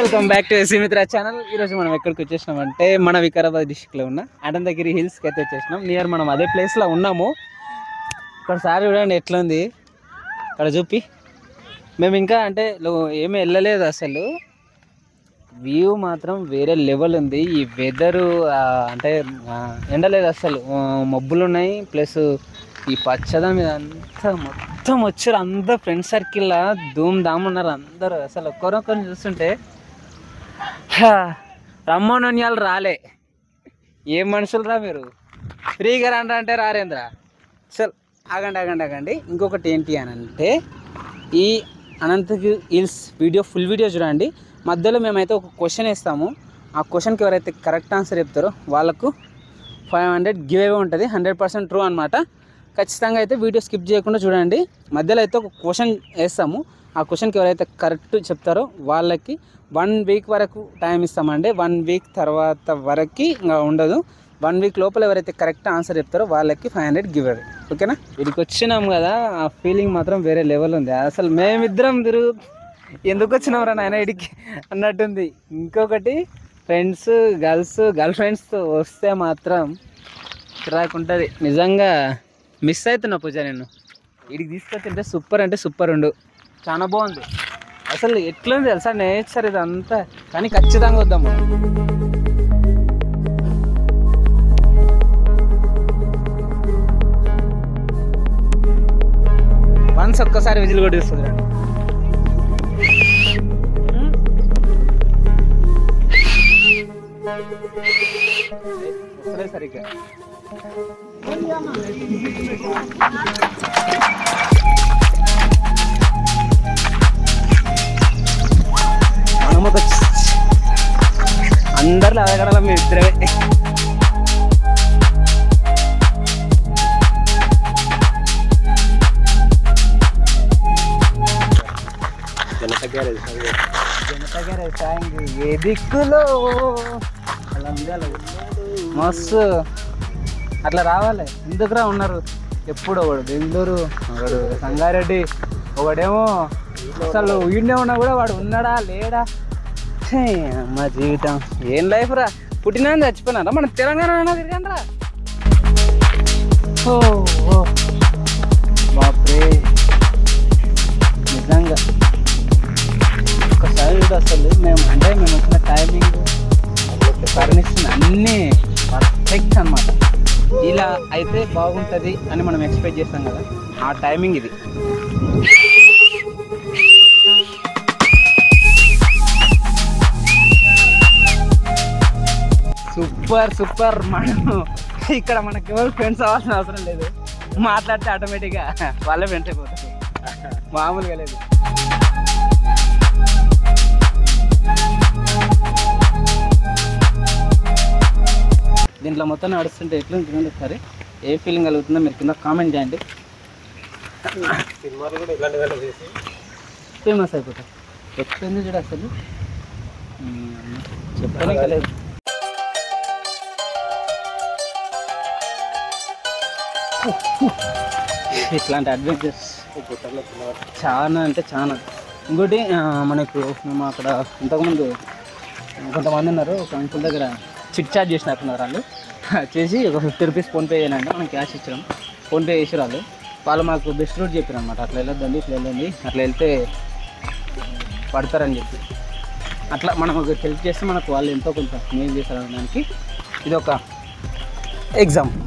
Welcome back to SC మిత్ర channel. ఈరోజు మనం ఎక్కడికి వచ్చేసినామంటే మన వికారాబాద్ డిస్ట్రిక్ట్లో ఉన్న అనంతగిరి హిల్స్కి అయితే వచ్చేసినాం. నియర్ మనం అదే ప్లేస్లో ఉన్నాము. ఒకసారి చూడండి ఎట్లా ఉంది అక్కడ చూపి. మేము ఇంకా అంటే ఏమీ వెళ్ళలేదు, అసలు వ్యూ మాత్రం వేరే లెవెల్ ఉంది. ఈ వెదరు అంటే ఎండలేదు అసలు, మబ్బులు ఉన్నాయి. ప్లస్ ఈ పచ్చదనం మీద అంతా మొత్తం వచ్చారు, అందరు ఫ్రెండ్ సర్కిల్లా ధూమ్ ధామ్ ఉన్నారు అందరూ. అసలు ఒక్కరొక్కరిని చూస్తుంటే రమ్మోనన్యాలు రాలే. ఏం మనుషులు రా మీరు, ఫ్రీగా రండి అంటే రారేంద్రా. అసలు ఆగండి. ఇంకొకటి ఏంటి అని అంటే, ఈ అనంతగిరి హిల్స్ ఫుల్ వీడియో చూడండి. మధ్యలో మేమైతే ఒక క్వశ్చన్ వేస్తాము. ఆ క్వశ్చన్కి ఎవరైతే కరెక్ట్ ఆన్సర్ చెప్తారో వాళ్ళకు 500 గివ్ అవే ఉంటుంది. 100% ట్రూ అనమాట. ఖచ్చితంగా అయితే వీడియో స్కిప్ చేయకుండా చూడండి. మధ్యలో అయితే ఒక క్వశ్చన్ వేస్తాము. ఆ క్వశ్చన్కి ఎవరైతే కరెక్ట్ చెప్తారో వాళ్ళకి 1 వీక్ వరకు టైం ఇస్తామండి. 1 వీక్ తర్వాత వరకు ఇంకా ఉండదు. 1 వీక్ లోపల ఎవరైతే కరెక్ట్ ఆన్సర్ చెప్తారో వాళ్ళకి 500 గివ్ అవే. ఓకేనా? వీడికి వచ్చినాం కదా, ఆ ఫీలింగ్ మాత్రం వేరే లెవెల్ ఉంది. అసలు మేమిద్దరం ఎందుకు వచ్చినాం రా నాయన ఇడికి అన్నట్టుంది. ఇంకొకటి ఫ్రెండ్స్ గర్ల్ ఫ్రెండ్స్తో వస్తే మాత్రం రాకుంటుంది. నిజంగా మిస్ అవుతున్నా పూజ, నేను ఇడికి తీసుకొచ్చింటే సూపర్ అంటే సూపర్ ఉండు. చాలా బాగుంది అసలు. ఎట్లుంది తెలుసా నేచర్ ఇదంతా. కానీ ఖచ్చితంగా వద్దాము. వన్స్ ఒక్కసారి విజిల్ కొట్టేస్తుంది రండి. సరిగ్గా అందరిలో అడగడం మీ ఇద్దరే. జనతా గ్యారేజ్ ఏ దిక్కులో మస్తు అట్లా రావాలి. ఎందుకురా ఉన్నారు ఎప్పుడు ఒకడు బెంగళూరు, ఒకడు సంగారెడ్డి, ఒకడేమో అసలు ఈయనే ఉన్నా కూడా వాడు ఉన్నాడా లేడా. మా జీవితం ఏం లైఫ్ రా. పుట్టినా చచ్చిపోయినారా మన తెలంగాణ తిరగండి రా. బాప్రే నిజంగా ఒకసారి అసలు మేము వచ్చిన టైమింగ్ పర్మిషన్ అన్నీ పర్ఫెక్ట్ అన్నమాట. ఇలా అయితే బాగుంటుంది అని మనం ఎక్స్పెక్ట్ చేస్తాం కదా, ఆ టైమింగ్ ఇది. సూపర్. మనం ఇక్కడ మనకి ఎవరు ఫ్రెండ్స్ అవ్వాల్సిన అవసరం లేదు. మాట్లాడితే ఆటోమేటిక్గా వాళ్ళే ఫ్రెండ్స్ అయిపోతారు. మామూలుగా లేదు. దీంట్లో మొత్తం నడుస్తుంటే ఎట్లుంటుందండి ఒకసారి ఏ ఫీలింగ్ కలుగుతుందో మీరు కింద కామెంట్ చేయండి. సినిమాలు కూడా ఇలాంటి చేసి ఫేమస్ అయిపోతాయి. ఎక్స్ప్లెయిన్ చూడ అసలు చెప్పనే లేదు. ఇట్లాంటి అడ్వెంచర్స్ చాలా అంటే చాలా. ఇంకోటి మనకు మేము అక్కడ ఇంతకుముందు కొంతమంది ఉన్నారు, ఒక అంకుల్ దగ్గర చిట్ చార్జ్ చేసినట్టున్నారు. వాళ్ళు చేసి ఒక 50 రూపీస్ ఫోన్పే చేయాలంటే మనం క్యాష్ ఇచ్చాం. ఫోన్పే చేసి వాళ్ళు మాకు బెస్ట్ రూట్ చెప్పారు అనమాట. అట్లా వెళ్ళొద్దండి, ఇట్లా వెళ్ళండి, అట్లా వెళ్తే పడతారని చెప్పి. అట్లా మనం ఒక హెల్ప్ చేస్తే మనకు వాళ్ళు ఎంతో కొంత మేలు చేస్తారు అనడానికి ఇది ఒక ఎగ్జాంపుల్.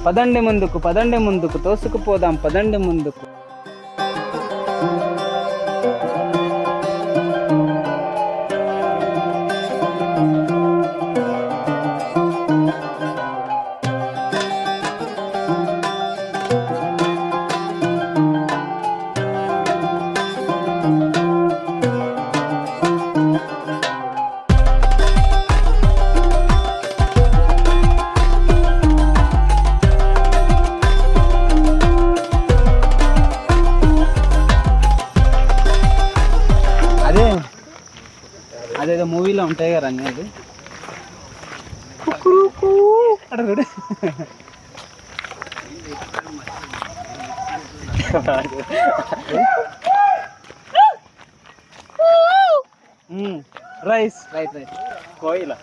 పదండి ముందుకు, పదండి ముందుకు, తోసుకుపోదాం పదండి ముందుకు. అదేదో మూవీలో ఉంటాయి కదా అనేది అక్కడ రైస్ రైట్ రైట్ కోయిల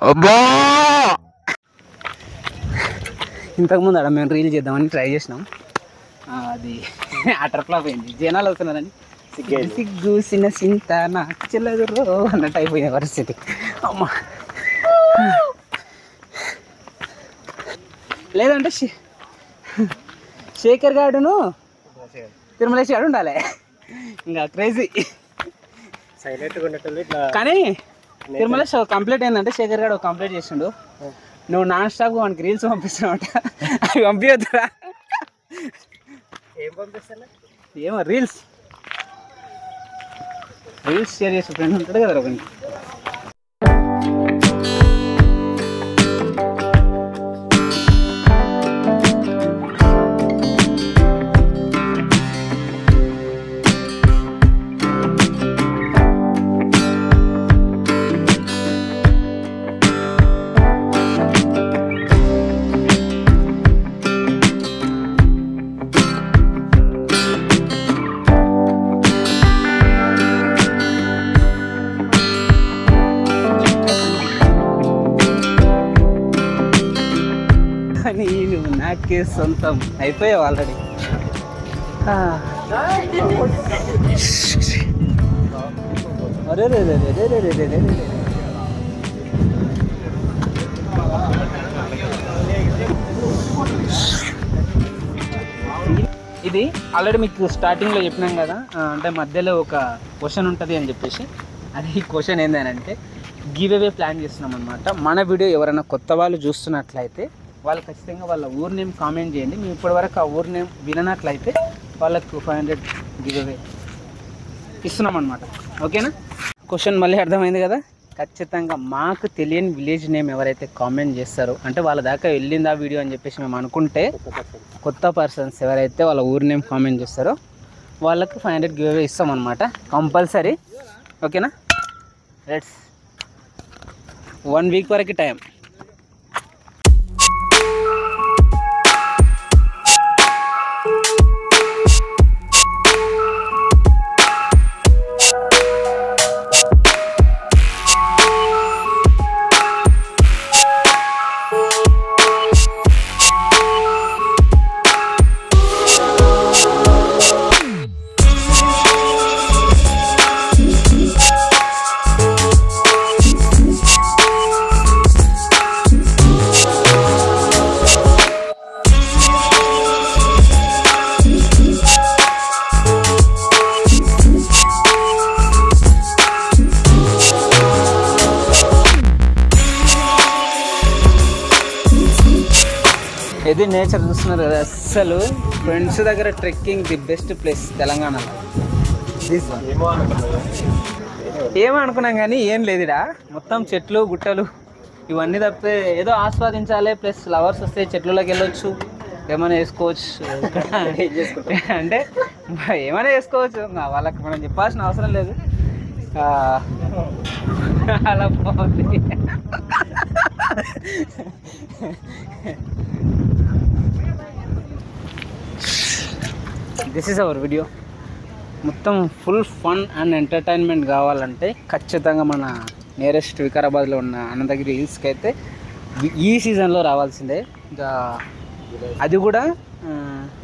అబ్బా. ఇంతకుముందు అక్కడ మేము రీల్ చేద్దామని ట్రై చేసినాం, అది అటర్ ఫ్లాప్ అయింది. జనాలు అవుతున్నారని సిగ్గు చిన్న చింత నాకు చెల్లదు అన్నట్టు అయిపోయిన పరిస్థితి. అమ్మా లేదంటే శేఖర్ గాడును తిరుమలేశ్ గాడు ఉండాలి, ఇంకా క్రేజీ. కానీ తిరుమలేశ్ కంప్లీట్ ఏంటంటే శేఖర్ గారు కంప్లీట్ చేసిండు. నువ్వు నాన్ స్టాప్ వానికి రీల్స్ పంపిస్తున్నావు, అవి పంపించద్దురా. ఏం పంపిస్తా? ఏమో రీల్స్ షేర్ చేసే ఫ్రెండ్ ఉంటాడు కదా ఒకరికి. నేను నాకే సొంతం అయిపోయావు ఆల్రెడీ. అరే రే రే రే రే రే రే రే. ఇది ఆల్రెడీ మీకు స్టార్టింగ్లో చెప్పినాం కదా, అంటే మధ్యలో ఒక క్వశ్చన్ ఉంటుంది అని చెప్పేసి. అది ఈ క్వశ్చన్ ఏంటంటే గివ్ అవే ప్లాన్ చేస్తున్నాం అనమాట. మన వీడియో ఎవరైనా కొత్త వాళ్ళు చూస్తున్నట్లయితే వాళ్ళు ఖచ్చితంగా వాళ్ళ ఊరు నేమ్ కామెంట్ చేయండి. మేము ఇప్పటివరకు ఆ ఊరు నేమ్ వినట్లయితే వాళ్ళకు 500 గివ్ అవే ఇస్తున్నాం అనమాట. ఓకేనా? క్వశ్చన్ మళ్ళీ అర్థమైంది కదా. ఖచ్చితంగా మాకు తెలియని విలేజ్ నేమ్ ఎవరైతే కామెంట్ చేస్తారో, అంటే వాళ్ళ దాకా వెళ్ళిందా వీడియో అని చెప్పేసి మేము అనుకుంటే, కొత్త పర్సన్స్ ఎవరైతే వాళ్ళ ఊరు నేమ్ కామెంట్ చేస్తారో వాళ్ళకు 500 గివ్ అవే ఇస్తాం అనమాట, కంపల్సరీ. ఓకేనా? లెట్స్ 1 వీక్ వరకు టైం. ఇది నేచర్ చూస్తున్నారు కదా, అస్సలు ఫ్రెండ్స్ దగ్గర ట్రెక్కింగ్ ది బెస్ట్ ప్లేస్ తెలంగాణలో. ఏమో అనుకున్నాం కానీ ఏం లేదుడా, మొత్తం చెట్లు గుట్టలు ఇవన్నీ తప్పితే ఏదో ఆస్వాదించాలి. ప్లస్ లవర్స్ వస్తే చెట్లలోకి వెళ్ళొచ్చు, ఏమైనా వేసుకోవచ్చు. అంటే ఏమైనా వేసుకోవచ్చు, వాళ్ళకి మనం చెప్పాల్సిన అవసరం లేదు. అలా బాగుంది. This is our video. మొత్తం ఫుల్ ఫన్ అండ్ ఎంటర్టైన్మెంట్ కావాలంటే ఖచ్చితంగా మన నియరెస్ట్ వికారాబాద్లో ఉన్న అనంతగిరి హిల్స్కి అయితే ఈ సీజన్లో రావాల్సిందే. ఇంకా అది కూడా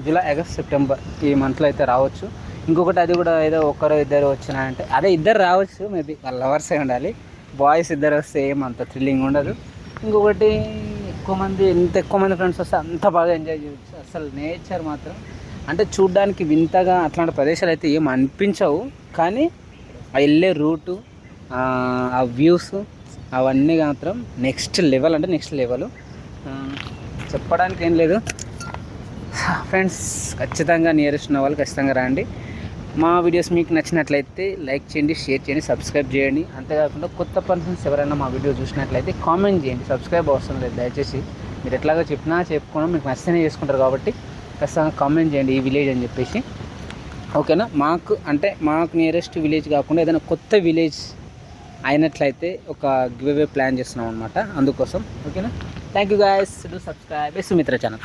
జూలై, ఆగస్ట్, సెప్టెంబర్ ఈ మంత్లో అయితే రావచ్చు. ఇంకొకటి అది కూడా ఏదో ఒకరు ఇద్దరు వచ్చినాయంటే అదే ఇద్దరు రావచ్చు, మేబీ వాళ్ళ లవర్సే ఉండాలి. బాయ్స్ ఇద్దరు వస్తే ఏమంత థ్రిల్లింగ్ ఉండదు. ఇంకొకటి ఎంత ఎక్కువ మంది ఫ్రెండ్స్ వస్తే అంత బాగా ఎంజాయ్ చేయవచ్చు. అసలు నేచర్ మాత్రం అంటే చూడ్డానికి వింతగా అట్లాంటి ప్రదేశాలు అయితే ఏం అనిపించవు, కానీ ఆ వెళ్ళే రూటు, ఆ వ్యూస్ అవన్నీ మాత్రం నెక్స్ట్ లెవెల్, అంటే నెక్స్ట్ లెవెల్. చెప్పడానికి ఏం లేదు ఫ్రెండ్స్. ఖచ్చితంగా నియరెస్ట్ ఉన్న వాళ్ళు ఖచ్చితంగా రండి. మా వీడియోస్ మీకు నచ్చినట్లయితే లైక్ చేయండి, షేర్ చేయండి, సబ్స్క్రైబ్ చేయండి. అంతేకాకుండా కొత్త పర్సన్స్ ఎవరైనా మా వీడియో చూసినట్లయితే కామెంట్ చేయండి. సబ్స్క్రైబ్ అవసరం లేదు దయచేసి, మీరు ఎట్లాగో చెప్పినా చెప్పుకోవడం మీకు నచ్చితేనే చేసుకుంటారు కాబట్టి ఖచ్చితంగా కామెంట్ చేయండి ఈ విలేజ్ అని చెప్పేసి, ఓకేనా. మాకు నియరెస్ట్ విలేజ్ కాకుండా ఏదైనా కొత్త విలేజ్ అయినట్లయితే ఒక గివ్ అవే ప్లాన్ చేస్తున్నాం అనమాట, అందుకోసం. ఓకేనా. Thank you guys. Do subscribe Sumitra channel.